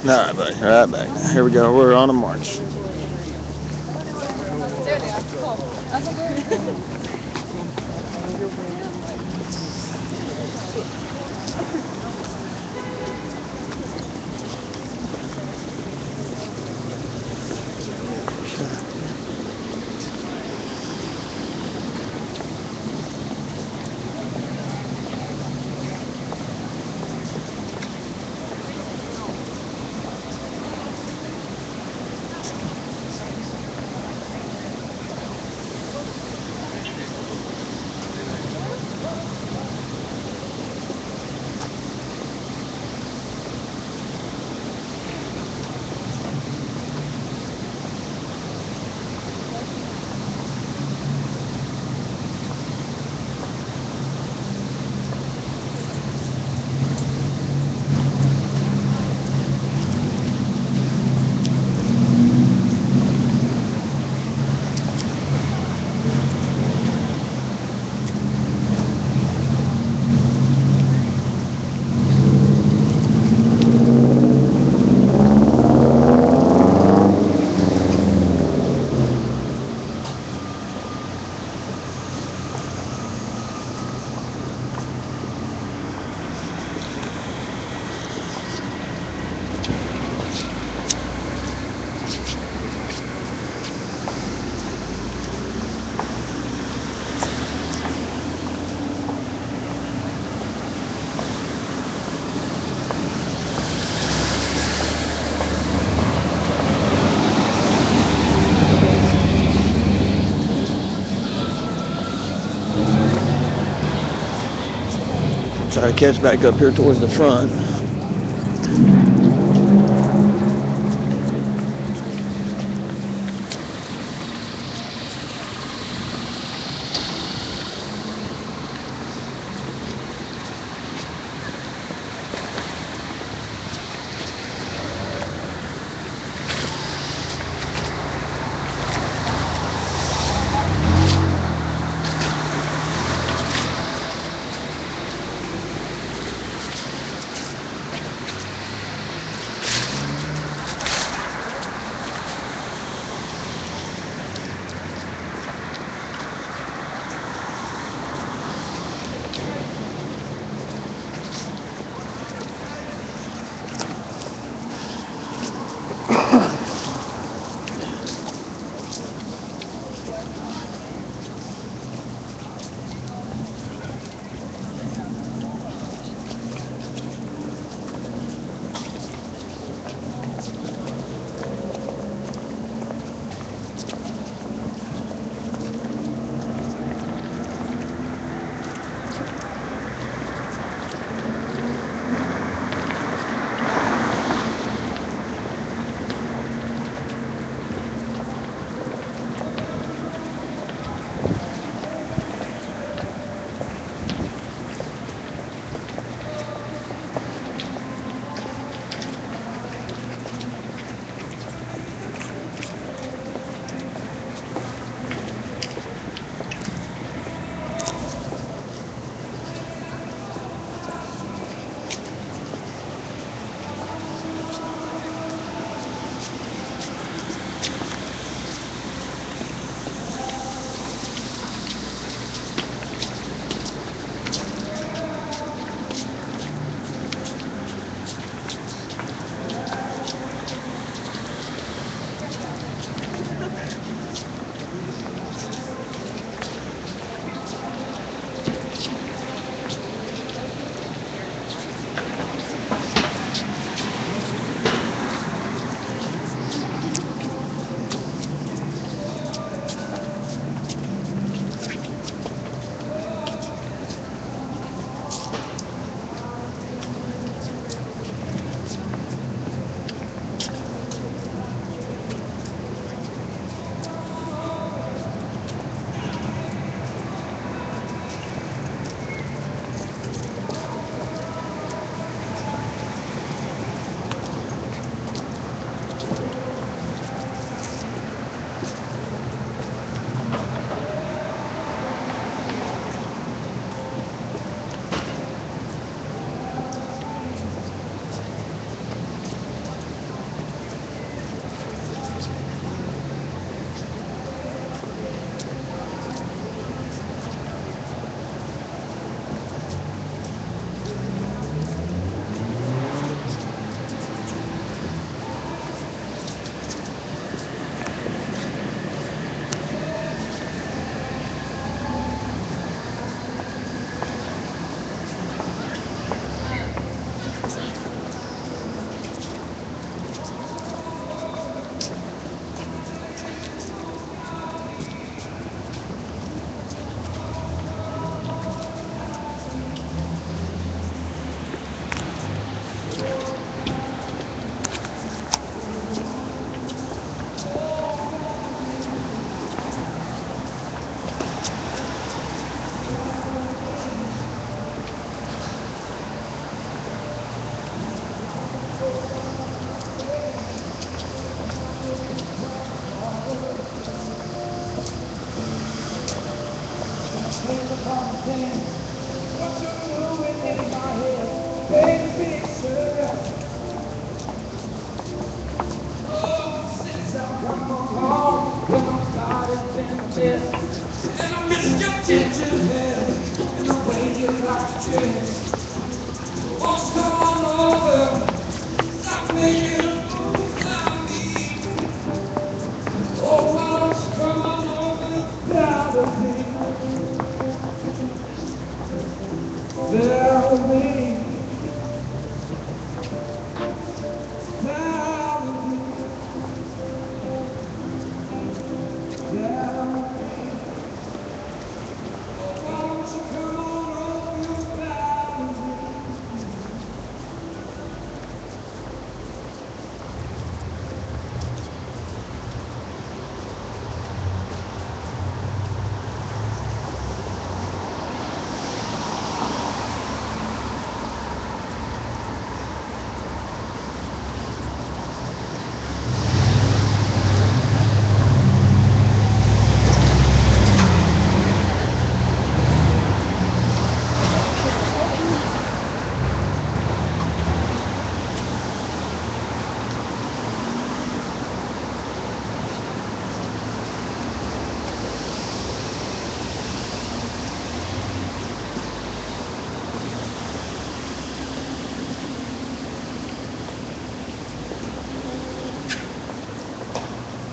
All right, buddy. All right, back. Here we go. We're on a march. There they are. Cool. Try to catch back up here towards the front.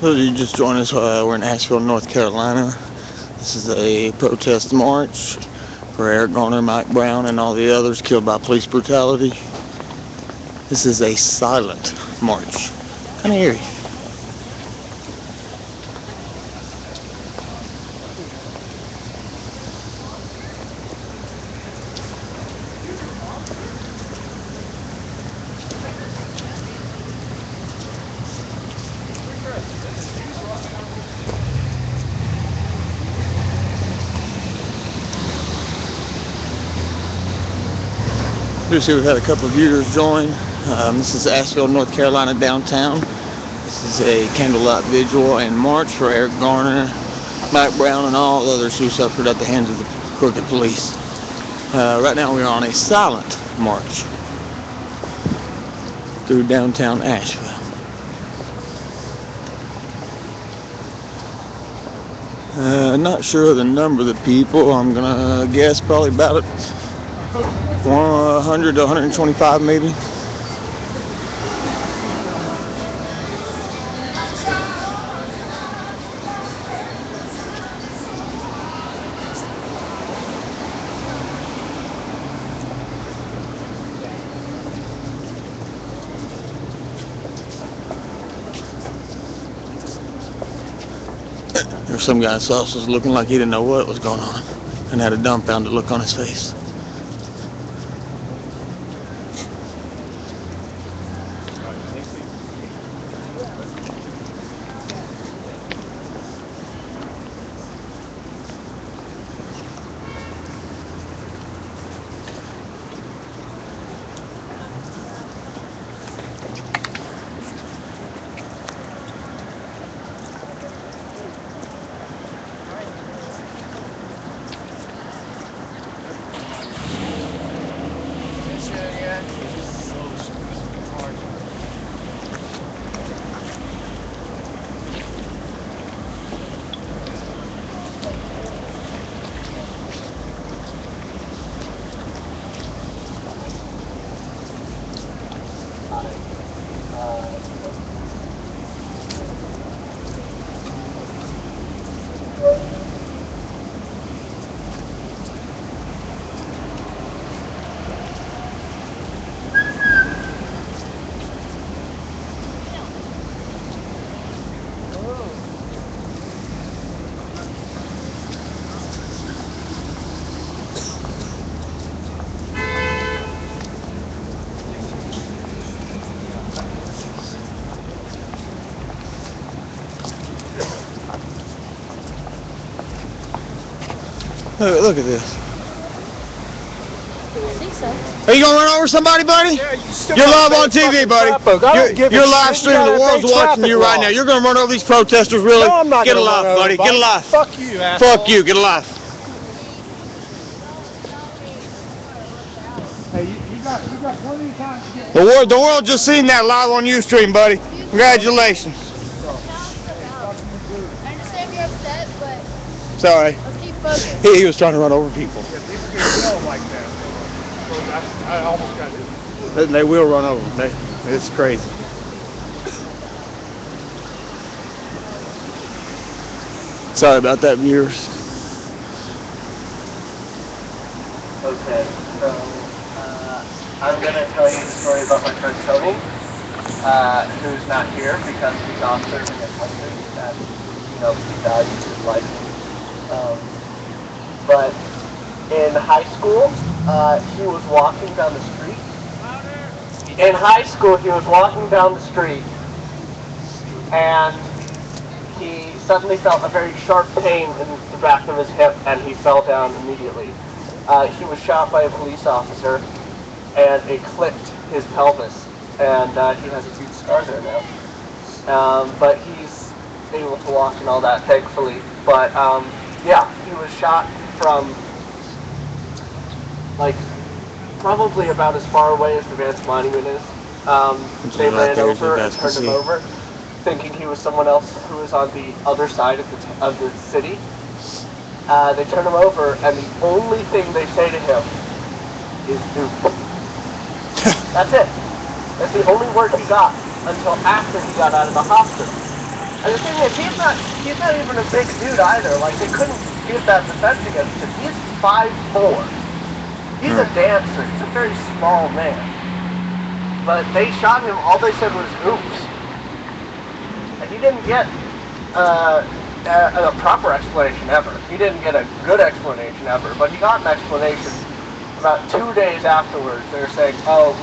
Those of you just joined us, we're in Asheville, North Carolina. This is a protest march for Eric Garner, Mike Brown, and all the others killed by police brutality. This is a silent march. Kind of eerie. You see, we've had a couple of viewers join. This is Asheville, North Carolina downtown. This is a candlelight vigil and march for Eric Garner, Mike Brown, and all others who suffered at the hands of the crooked police. Right now we are on a silent march through downtown Asheville. Not sure of the number of the people. I'm gonna guess probably about 100 to 125 maybe. There's some guy in sauces looking like he didn't know what was going on and had a dumbfounded look on his face. Look at this. I think so. Are you gonna run over somebody, buddy? Yeah, You're live on TV, buddy. You're live streaming. The world's watching you right now. You're gonna run over these protesters, really? No, I'm not. Get alive, buddy. Get alive. Fuck you, asshole. Fuck you. Get alive. Hey, you got plenty of time to get. The world just seen that live on Ustream, buddy. Congratulations. I understand you're upset, but Sorry. let's keep focused. He was trying to run over people. Yeah, people get yelled like that. So I almost got it. They will run over them. It's crazy. Sorry about that, viewers. Okay, so I'm going to tell you the story about my friend Tony, who's not here because he's off serving his country and, he values his life. But in high school, he was walking down the street. In high school, he was walking down the street and he suddenly felt a very sharp pain in the back of his hip and he fell down immediately. He was shot by a police officer and it clipped his pelvis and he has a huge scar there now. But he's able to walk and all that, thankfully. But yeah, he was shot from probably about as far away as the Vance Monument is. They ran over and turned him over, thinking he was someone else who was on the other side of the city. They turn him over, and the only thing they say to him is "dude." That's it. That's the only word he got until after he got out of the hospital. And the thing is, he's not even a big dude either. Like, they couldn't give that defense against him. He's 5'4". He's a dancer. He's a very small man. But they shot him, all they said was, oops. And he didn't get a proper explanation ever. He didn't get a good explanation ever, but he got an explanation about 2 days afterwards. They're saying, oh,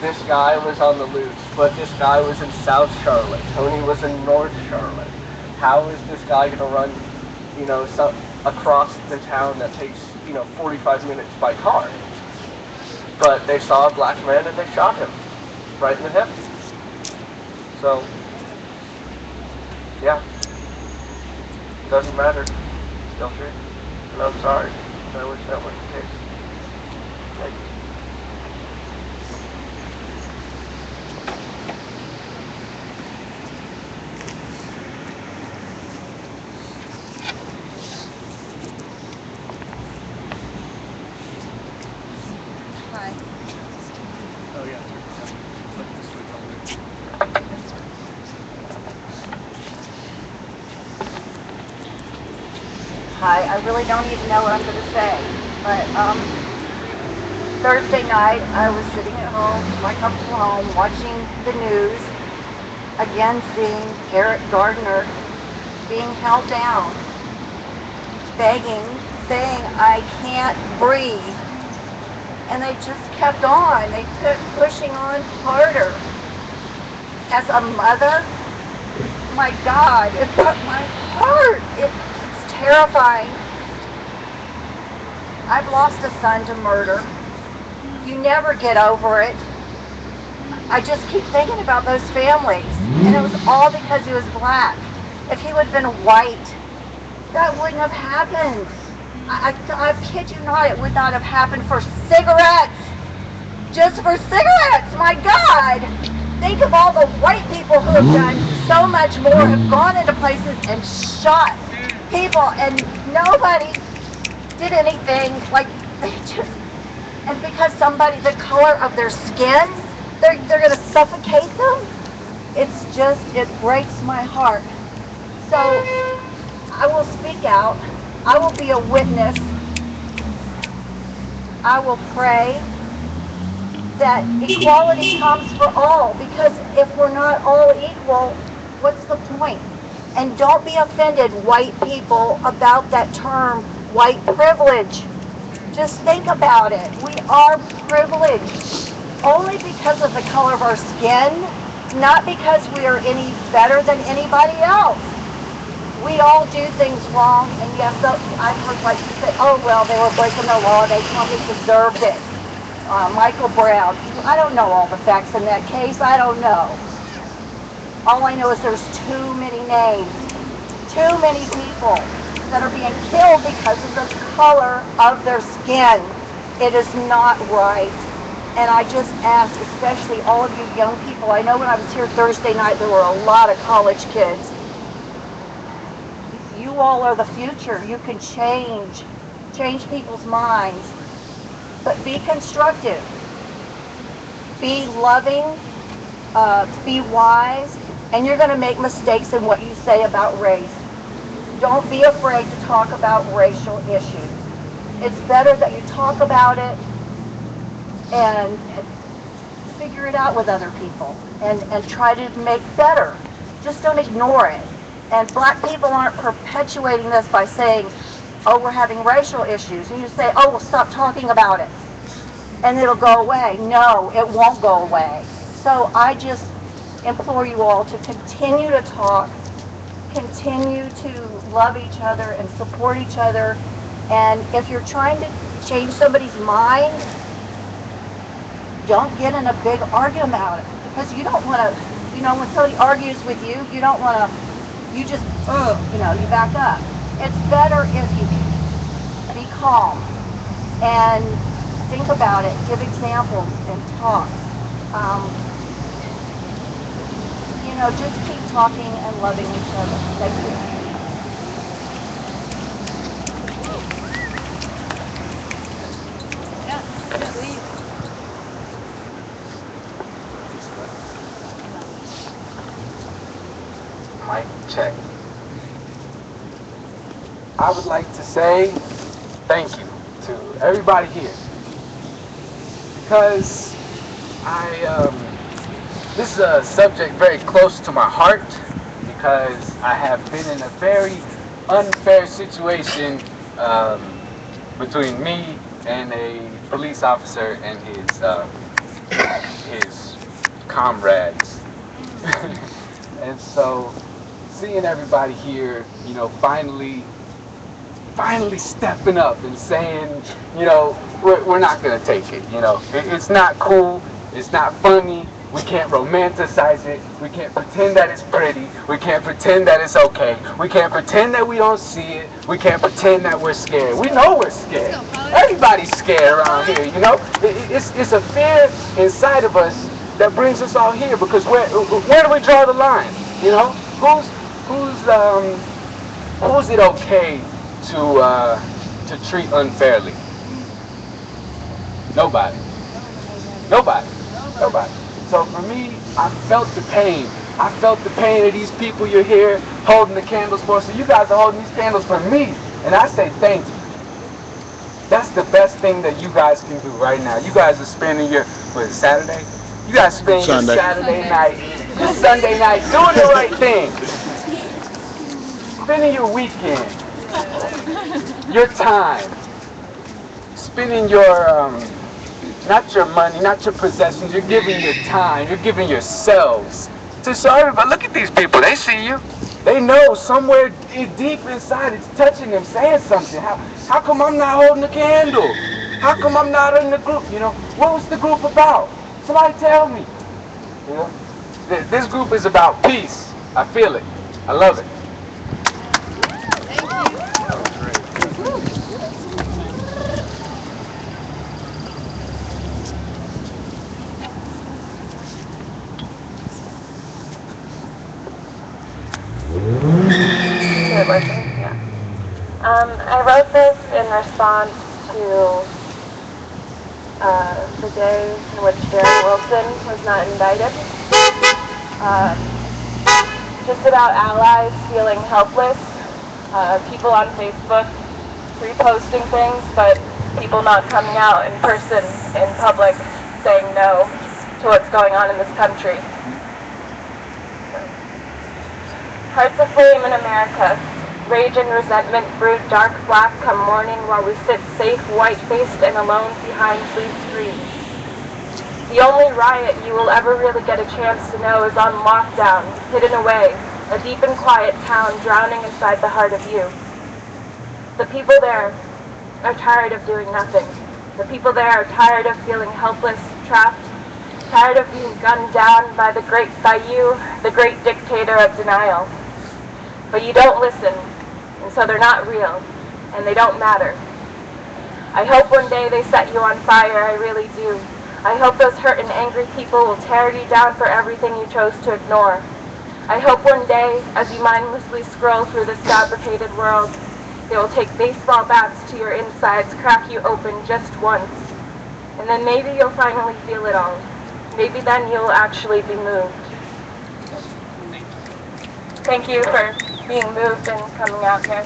this guy was on the loose, but this guy was in South Charlotte. Tony was in North Charlotte. How is this guy going to run, across the town that takes, 45 minutes by car? But they saw a black man and they shot him right in the hip. So, yeah, doesn't matter. Still true. And I'm sorry. I wish that was the case. Thank you. Hi. Oh, yeah. Like this week on there. Hi, I really don't even know what I'm going to say, but Thursday night I was sitting at home, my comfortable home, watching the news, again seeing Eric Gardner being held down, begging, saying, I can't breathe. And they just kept on. They kept pushing on harder. As a mother, my God, it broke my heart. It's terrifying. I've lost a son to murder. You never get over it. I just keep thinking about those families. And it was all because he was black. If he would have been white, that wouldn't have happened. I kid you not, it would not have happened for cigarettes. Just for cigarettes, my God. Think of all the white people who have done so much more, have gone into places and shot people, and nobody did anything. Like, they just, and because somebody, the color of their skin, they're going to suffocate them. It's just, it breaks my heart. So I will speak out. I will be a witness. I will pray that equality comes for all, because if we're not all equal, what's the point? And don't be offended, white people, about that term, white privilege. Just think about it. We are privileged only because of the color of our skin, not because we are any better than anybody else. We all do things wrong, and yes, I've heard like you say, oh, well, they were breaking the law, they probably deserved it. Michael Brown, I don't know all the facts in that case, I don't know. All I know is there's too many names, too many people that are being killed because of the color of their skin. It is not right. And I just ask, especially all of you young people, I know when I was here Thursday night, there were a lot of college kids. You all are the future. You can change people's minds. But be constructive. Be loving. Be wise. And you're going to make mistakes in what you say about race. Don't be afraid to talk about racial issues. It's better that you talk about it and figure it out with other people and try to make better. Just don't ignore it. And black people aren't perpetuating this by saying, oh, we're having racial issues. And you say, oh, well, stop talking about it. And it'll go away. No, it won't go away. So I just implore you all to continue to talk, continue to love each other and support each other. And if you're trying to change somebody's mind, don't get in a big argument about it. Because you don't want to, when somebody argues with you, you don't want to, you just, you back up. It's better if you be calm and think about it, give examples and talk. Just keep talking and loving each other. Thank you. Mic check. I would like to say thank you to everybody here, because this is a subject very close to my heart, because I have been in a very unfair situation between me and a police officer and his comrades. And so seeing everybody here, you know, finally stepping up and saying, you know, we're not going to take it, you know. It's not cool, it's not funny, we can't romanticize it, we can't pretend that it's pretty, we can't pretend that it's okay, we can't pretend that we don't see it, we can't pretend that we're scared. We know we're scared. Everybody's scared around here, you know. It's a fear inside of us that brings us all here, because where do we draw the line, you know? Who's it okay to treat unfairly? Nobody. So for me, I felt the pain. I felt the pain of these people you're here holding the candles for. So you guys are holding these candles for me, and I say thank you. That's the best thing that you guys can do right now. You guys are spending your, what, Saturday? You guys spending your Saturday night, your Sunday night, doing the right thing. Spending your weekend, your time, spending your, not your money, not your possessions, you're giving your time, you're giving yourselves to show everybody. Look at these people, they see you. They know somewhere deep inside it's touching them, saying something. How come I'm not holding the candle? How come I'm not in the group? You know, what was the group about? Somebody tell me. You know, this group is about peace. I feel it. I love it. I wrote this in response to the day in which Darren Wilson was not indicted. Just about allies feeling helpless, people on Facebook reposting things, but people not coming out in person, in public, saying no to what's going on in this country. Hearts aflame in America. Rage and resentment brood dark black come morning while we sit safe, white-faced and alone behind blue screens. The only riot you will ever really get a chance to know is on lockdown, hidden away, a deep and quiet town drowning inside the heart of you. The people there are tired of doing nothing. The people there are tired of feeling helpless, trapped, tired of being gunned down by you, the great dictator of denial. But you don't listen, and so they're not real, and they don't matter. I hope one day they set you on fire, I really do. I hope those hurt and angry people will tear you down for everything you chose to ignore. I hope one day, as you mindlessly scroll through this fabricated world, they will take baseball bats to your insides, crack you open just once, and then maybe you'll finally feel it all. Maybe then you'll actually be moved. Thank you for being moved and coming out here.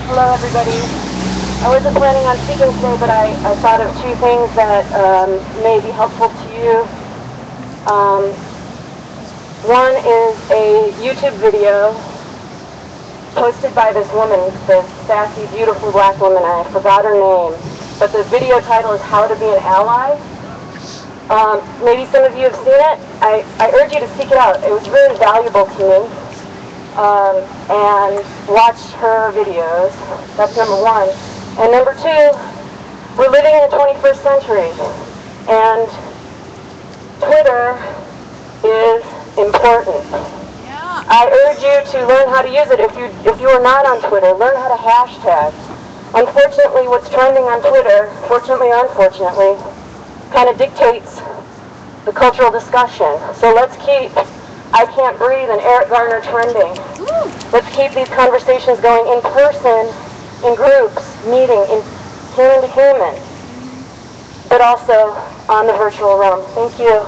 Hello everybody. I wasn't planning on speaking today, but I thought of two things that may be helpful to you. One is a YouTube video posted by this woman, this sassy, beautiful black woman. I forgot her name. But the video title is How to Be an Ally. Maybe some of you have seen it. I urge you to seek it out. It was really valuable to me. And watch her videos. That's number one. And number two, we're living in the 21st century. And Twitter is important. I urge you to learn how to use it. If you are not on Twitter, learn how to hashtag. Unfortunately, what's trending on Twitter, fortunately or unfortunately, kind of dictates the cultural discussion. So let's keep I Can't Breathe and Eric Garner trending. Let's keep these conversations going in person, in groups, meeting, in human to human. but also on the virtual realm. Thank you.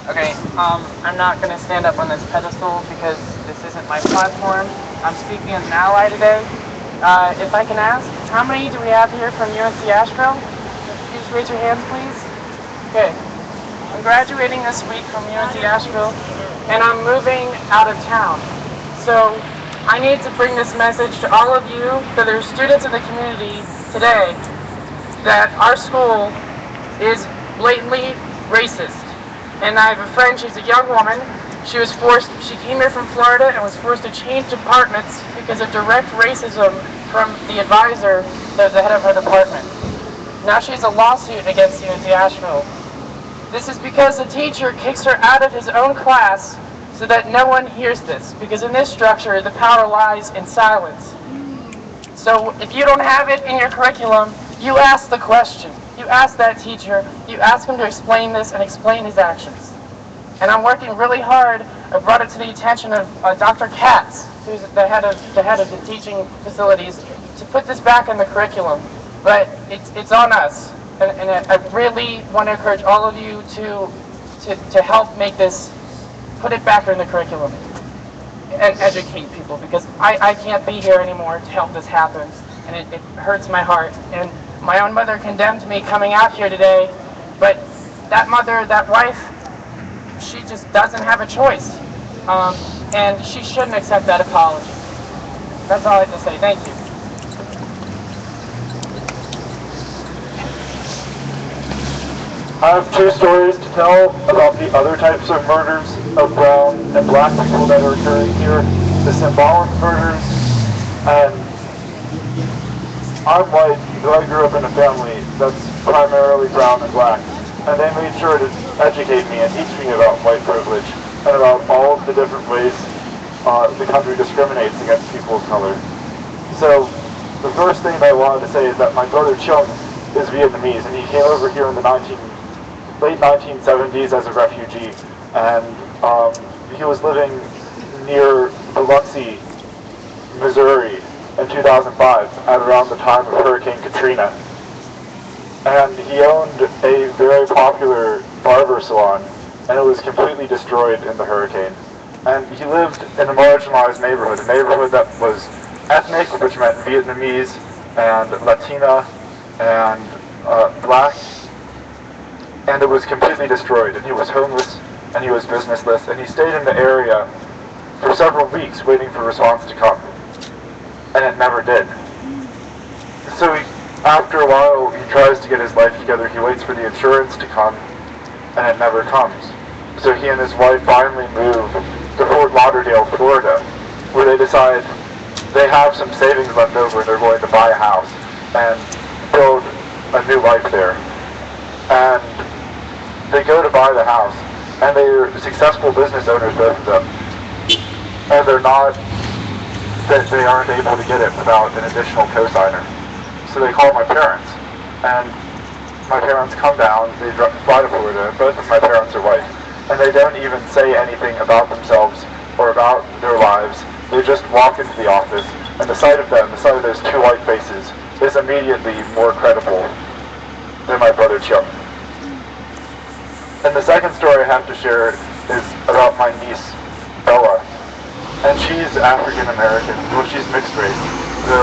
Okay, I'm not going to stand up on this pedestal because this isn't my platform. I'm speaking as an ally today. If I can ask, how many do we have here from UNC Asheville? Could you just raise your hands, please? Okay. I'm graduating this week from UNC Asheville, and I'm moving out of town. So I need to bring this message to all of you that are students in the community today, that our school is blatantly racist. And I have a friend, she's a young woman. She came here from Florida and was forced to change departments because of direct racism from the advisor that was the head of her department. Now she has a lawsuit against UNC Asheville. This is because the teacher kicks her out of his own class so that no one hears this. Because in this structure, the power lies in silence. So if you don't have it in your curriculum, you ask the question. You ask that teacher, you ask him to explain this and explain his actions. And I'm working really hard. I brought it to the attention of Dr. Katz, who's the head of the teaching facilities, to put this back in the curriculum. But it's on us. And I really want to encourage all of you to help make this, put it back in the curriculum and educate people, because I can't be here anymore to help this happen, and it hurts my heart. And my own mother condemned me coming out here today, but that mother, that wife, she just doesn't have a choice, and she shouldn't accept that apology. That's all I have to say. Thank you. I have two stories to tell about the other types of murders of brown and black people that are occurring here. The symbolic murders. And I'm white, but I grew up in a family that's primarily brown and black. And they made sure to educate me and teach me about white privilege and about all of the different ways the country discriminates against people of color. So the first thing I wanted to say is that my brother Chung is Vietnamese, and he came over here in the late 1970s as a refugee, and he was living near Biloxi, Missouri in 2005 at around the time of Hurricane Katrina. And he owned a very popular barber salon, and it was completely destroyed in the hurricane. And he lived in a marginalized neighborhood, a neighborhood that was ethnic, which meant Vietnamese and Latina and black. And it was completely destroyed, and he was homeless, and he was businessless, and he stayed in the area for several weeks waiting for a response to come, and it never did. So after a while, he tries to get his life together. He waits for the insurance to come, and it never comes. So he and his wife finally move to Fort Lauderdale, Florida, where they decide they have some savings left over, and they're going to buy a house and build a new life there. And they go to buy the house, and they're successful business owners, both of them, and they aren't able to get it without an additional cosigner. So they call my parents, and my parents come down, they fly to Florida, and both of my parents are white, and they don't even say anything about themselves or about their lives. They just walk into the office, and the sight of them, the sight of those two white faces, is immediately more credible than my brother Chuck. And the second story I have to share is about my niece, Bella. And she's African American. Well, she's mixed race. So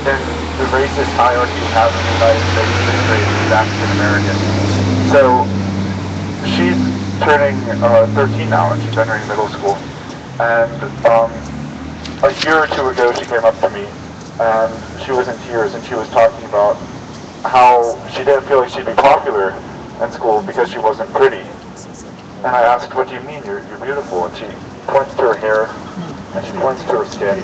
in the racist hierarchy we have in the United States, mixed race is African American. So she's turning 13 now, and she's entering middle school. And a year or two ago, she came up to me, and she was in tears, and she was talking about how she didn't feel like she'd be popular in school because she wasn't pretty. And I asked, what do you mean? You're beautiful. And she points to her hair, and she points to her skin,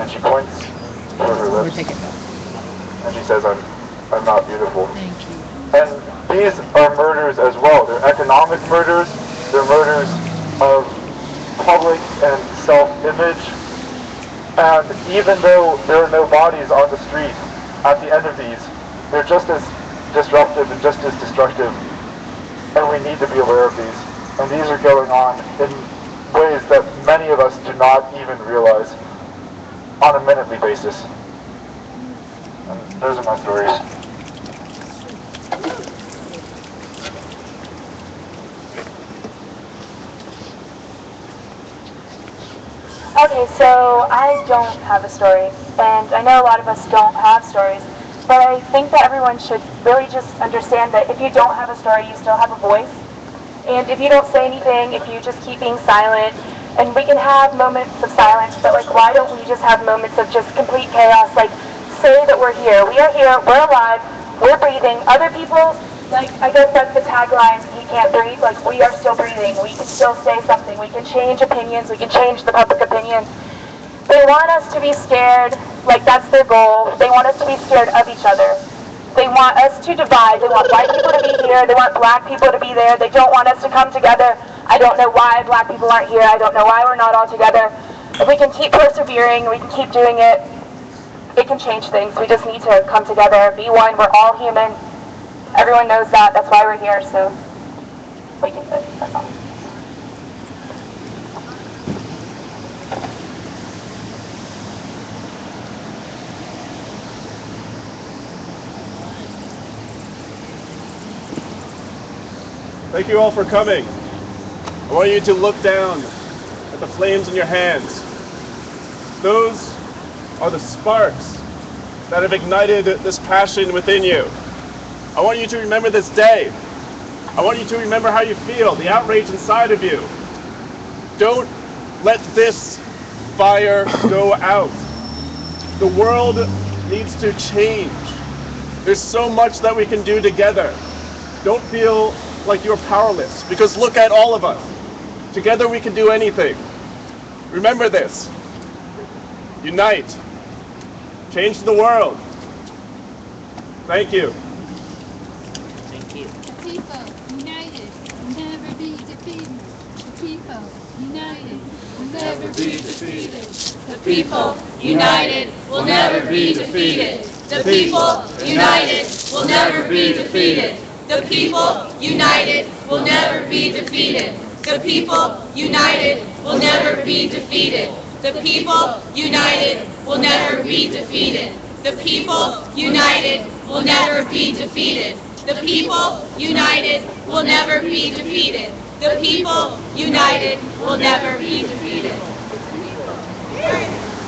and she points to her lips, and she says, I'm not beautiful. Thank you. And these are murders as well. They're economic murders. They're murders of public and self-image. And even though there are no bodies on the street at the end of these, they're just as disruptive and just as destructive, and we need to be aware of these. And these are going on in ways that many of us do not even realize on a minutely basis. And those are my stories. Okay, so I don't have a story, and I know a lot of us don't have stories, but I think that everyone should really just understand that if you don't have a story, you still have a voice. And if you don't say anything, if you just keep being silent, and we can have moments of silence, but like, why don't we just have moments of just complete chaos? Like, say that we're here, we're alive, we're breathing. Other people, like, I guess that's the tagline, you can't breathe, like, we are still breathing, we can still say something, we can change opinions, we can change the public opinion. They want us to be scared, like that's their goal. They want us to be scared of each other. They want us to divide. They want white people to be here. They want black people to be there. They don't want us to come together. I don't know why black people aren't here. I don't know why we're not all together. If we can keep persevering, we can keep doing it, it can change things. We just need to come together, be one. We're all human. Everyone knows that. That's why we're here. So we can do it. That's all. Thank you all for coming. I want you to look down at the flames in your hands. Those are the sparks that have ignited this passion within you. I want you to remember this day. I want you to remember how you feel, the outrage inside of you. Don't let this fire go out. The world needs to change. There's so much that we can do together. Don't feel like you're powerless, because look at all of us. Together we can do anything. Remember this. Unite. Change the world. Thank you. Thank you. The people united will never be defeated. The people united will never be defeated. The people united will never be defeated. The people united will never be defeated. The people united will never be defeated. The people united will never be defeated. The people united will never be defeated. The people united will never be defeated. The people united will never be defeated. The people united will never be defeated.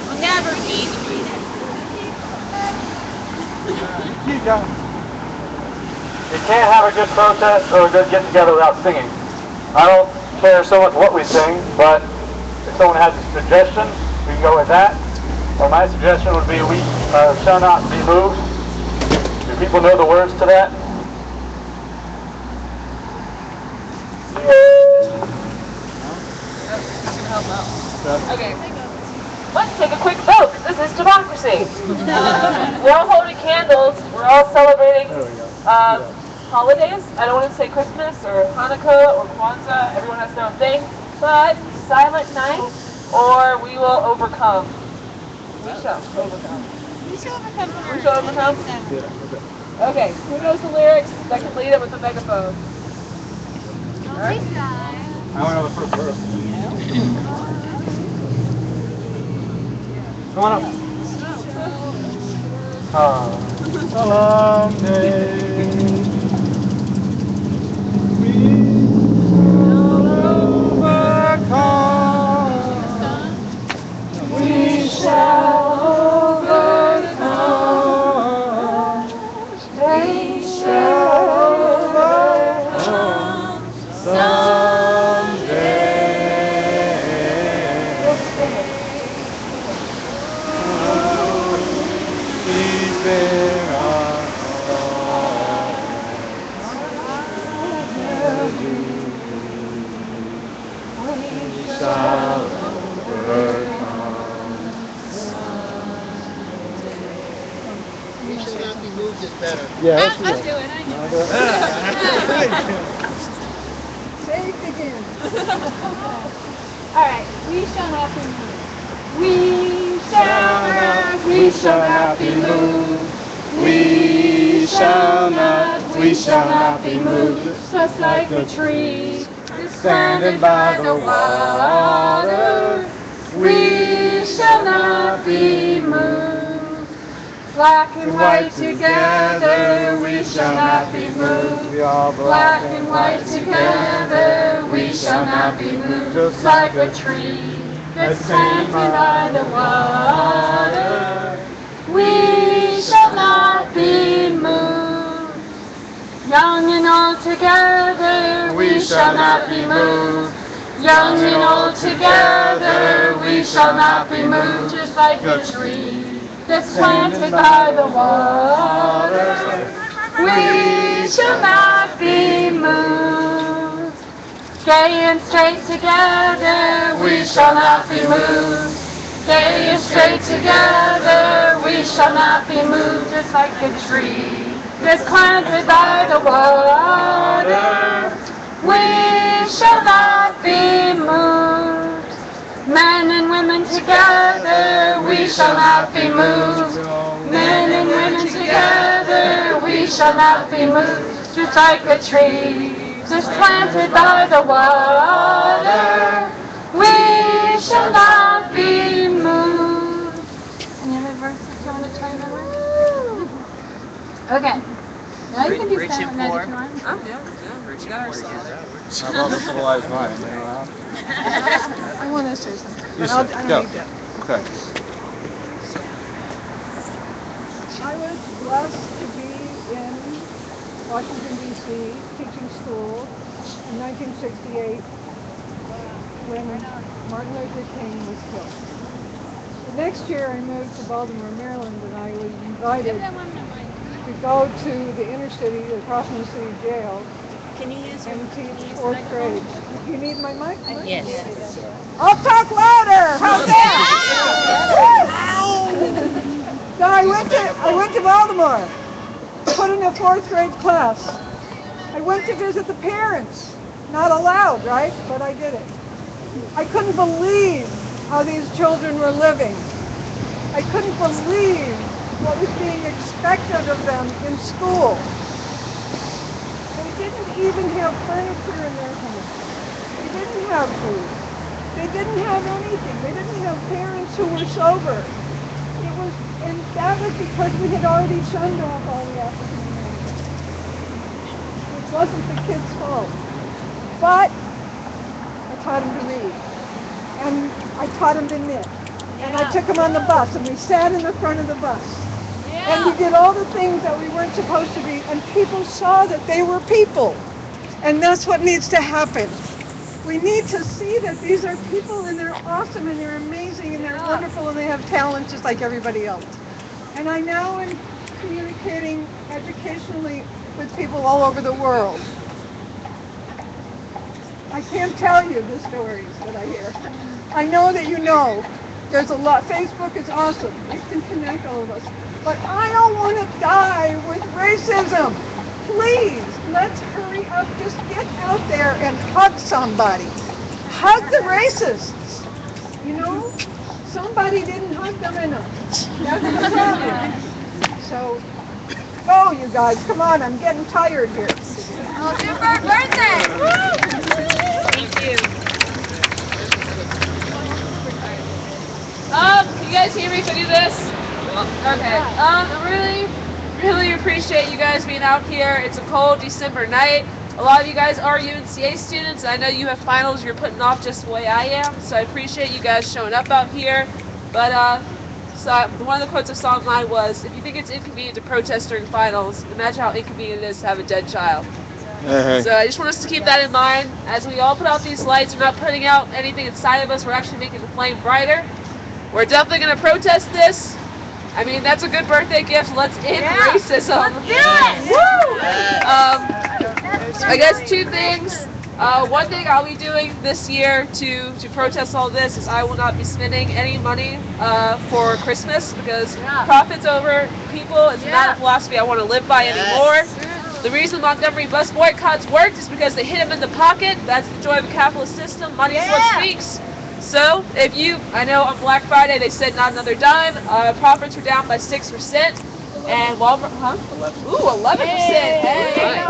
Will never be defeated. You can't have a good protest or a good get-together without singing. I don't care so much what we sing, but if someone has a suggestion, we can go with that. Or my suggestion would be we shall not be moved. Do people know the words to that? Okay. Let's take a quick vote. This is democracy. We're all holding candles. We're all celebrating holidays. I don't want to say Christmas or Hanukkah or Kwanzaa. Everyone has their own thing. But silent night, or we will overcome. We shall overcome. We shall overcome. We shall overcome? Okay. Who knows the lyrics that can lead it with the megaphone? All right. I want to know the first verse. Come on up. Someday we shall overcome. We shall overcome someday. Please bear our we shall overcome. We shall not be moved is better. Yeah, I'll do it. I know. Say it again. All right. We shall not be moved. We shall not be moved. We shall not we shall not be moved, just like a tree standing by the water. We shall not be moved. Black and white together, we shall not be moved. Black and white together, we shall not be moved. Just like a tree that's planted by the water, we shall not be moved. Young and old together, we shall not be moved. Young and old together, we shall not be moved. Just like a tree that's planted by the water, we shall not be moved. Gay and straight together, we shall not be moved. Gay and straight together, we shall not be moved. Just like a tree that's planted by the water, we shall not be moved. Men and women together, we shall not be moved. Men and women together, we shall not be moved. Just like a tree just planted by the water, we shall not be moved. Any other verses you want to try to remember? Okay. Now you can do silent magic if you want. Yeah, Rich got our song. How about the civilized mind? I want to say something. You But say, I'll go. read that. Okay. I was blessed to be in Washington, D.C., teaching school in 1968 when Martin Luther King was killed. The next year I moved to Baltimore, Maryland, and I was invited to go to the inner city, across from the city jail, Can you use and teach fourth grade. You need my mic? Yes. I'll talk louder. How's that? So I went to Baltimore, put in a fourth grade class. I went to visit the parents. Not allowed, right? But I did it. I couldn't believe how these children were living. I couldn't believe what was being expected of them in school. They didn't even have furniture in their home. They didn't have food. They didn't have anything. They didn't have parents who were sober. And that was because we had already shunned off all the African Americans. It wasn't the kids' fault. But I taught them to read. And I taught them to knit. And I took them on the bus, and we sat in the front of the bus. And we did all the things that we weren't supposed to be, and people saw that they were people. And that's what needs to happen. We need to see that these are people, and they're awesome, and they're amazing, and they're wonderful, and they have talent just like everybody else. And I now am communicating educationally with people all over the world. I can't tell you the stories that I hear. I know that you know. There's a lot. Facebook is awesome. It can connect all of us. But I don't want to die with racism. Please, let's hurry up. Just get out there and hug somebody. Hug the racists. You know, somebody didn't hug them enough. That's the problem. So, go you guys. Come on, I'm getting tired here. Oh, super birthday! Thank you. Can you guys hear me if I do this? Okay. I really appreciate you guys being out here. It's a cold December night. A lot of you guys are UNCA students. I know you have finals you're putting off just the way I am, so I appreciate you guys showing up out here. But so one of the quotes I saw online was, if you think it's inconvenient to protest during finals, imagine how inconvenient it is to have a dead child. So I just want us to keep that in mind. As we all put out these lights, we're not putting out anything inside of us, we're actually making the flame brighter. We're definitely going to protest this. I mean, that's a good birthday gift. Let's end racism. Let's do it! Woo! I guess two things. One thing I'll be doing this year to protest all this is I will not be spending any money for Christmas, because profits over people is not a philosophy I want to live by anymore. The reason Montgomery bus boycotts worked is because they hit them in the pocket. That's the joy of a capitalist system. Money is what speaks. So, I know on Black Friday they said not another dime. Profits were down by 6%. And Walmart, huh? Ooh, 11%. Hey.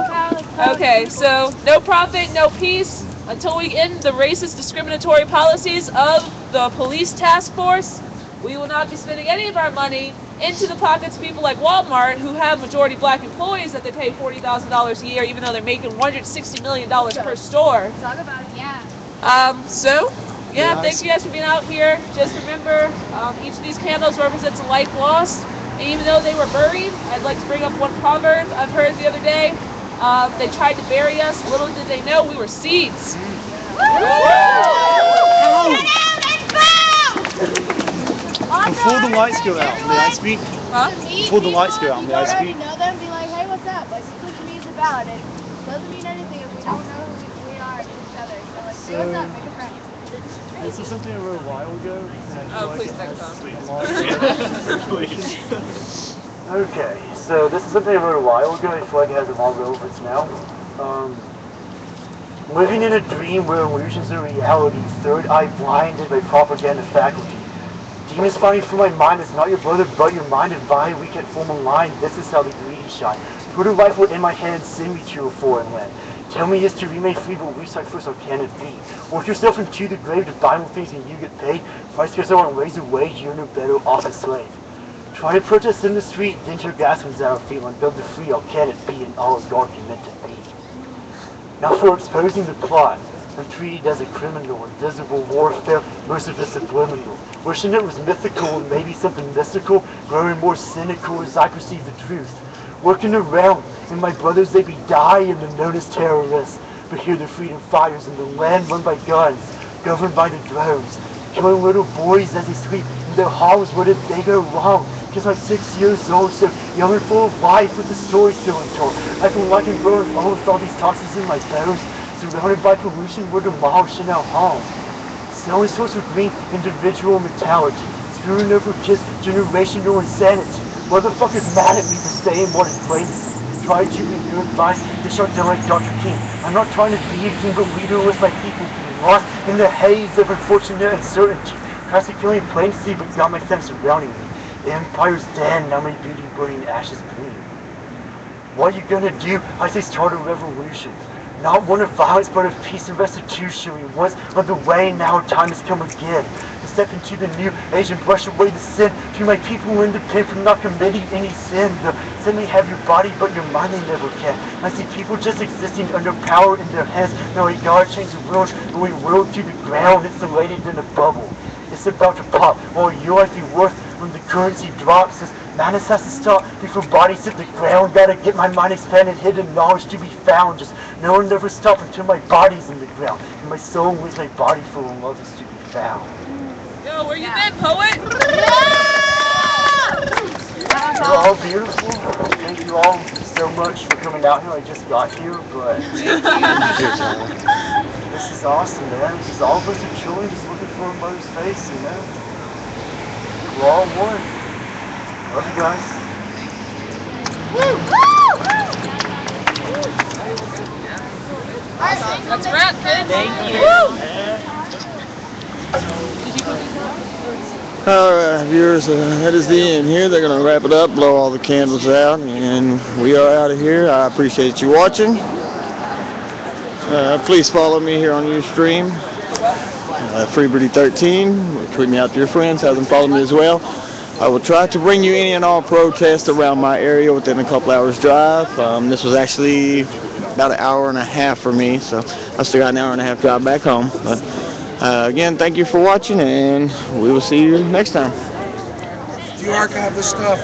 Okay, so no profit, no peace until we end the racist discriminatory policies of the police task force. We will not be spending any of our money into the pockets of people like Walmart, who have majority black employees that they pay $40,000 a year, even though they're making $160 million per store. Talk about it, yeah. Thank you guys for being out here. Just remember, each of these candles represents a life lost. And even though they were buried, I'd like to bring up one proverb I've heard the other day. They tried to bury us. Little did they know we were seeds. Before the lights go out, may I speak? Huh? Before the lights go out, may I speak? Know them, be like, hey, what's up? Like, social media is about it. Doesn't mean anything if we don't know who we are to each other. So, like, say what's up, make a friend. This is something I wrote a while ago. And I Please feel take Okay, so this is something I wrote a while ago. I feel like it has a lot of relevance now. Living in a dream where illusions are reality, third eye blinded by propaganda faculty. Demons fighting for my mind is not your brother but your mind, and by we can form a line. This is how the greedy shine. Put a rifle in my hand, send me to a foreign land. Tell me history remain free, but we start first, how can it be? Work yourself into the grave to buy more things and you get paid. Price yourself and raise a wage, you're no better off a slave. Try to protest in the street, then your gas comes out of feeling. Build the free, how can it be? And all is dark and meant to be. Now for exposing the plot, I'm treated as a criminal, invisible warfare, most of it subliminal. Wishing it was mythical and maybe something mystical, growing more cynical as I perceive the truth. Working around, and my brothers they be dying and known as terrorists. But here the freedom fighters in the land run by guns, governed by the drones. Killing little boys as they sleep in their halls, where did they go wrong? Just like 6 years old, so young and full of life with the story still untold. I feel like I'm growing old with all these toxins in my bones. Surrounded by pollution, we're demolishing our homes. Smelling source of green, individual mentality. Screwing over kids, generational insanity. Motherfuckers mad at me for saying what is plain. Try to be good advice to shut down like Dr. King. I'm not trying to be a king, but leaderless like people being lost in the haze of unfortunate uncertainty. Tries to kill me in plain to see, but got my fence surrounding me. The empire's dead, now my beauty burning ashes gleam. What you gonna do? I say start a revolution. Not one of violence, but of peace and restitution. We once led the way, now time has come again. To step into the new age and brush away the sin. To my people independent from not committing any sin. The sin may have your body, but your mind they never can. I see people just existing under power in their hands. Now we gotta change the world, and we will to the ground, insulated in a bubble. It's about to pop, while your life be worth when the currency drops. This madness has to stop before bodies hit the ground. Gotta get my mind expanded, hidden knowledge to be found. Just no one never stop until my body's in the ground. And my soul with my body full of love is to be found. Yo, where you been, poet? You're all beautiful. Thank you all so much for coming out here. I just got here, but this is awesome, man. Because all of us are children just looking for a mother's face, you know? We're all one. Love you guys. That's a wrap, kid. Thank you. Alright, viewers, that is the end here. They're going to wrap it up, blow all the candles out, and we are out of here. I appreciate you watching. Please follow me here on Ustream. FreeBirdie13. Tweet me out to your friends. Have them follow me as well. I will try to bring you any and all protests around my area within a couple hours drive. This was actually about an hour and a half for me, so I still got an hour and a half drive back home. But again, thank you for watching, and we will see you next time. Do you archive this stuff?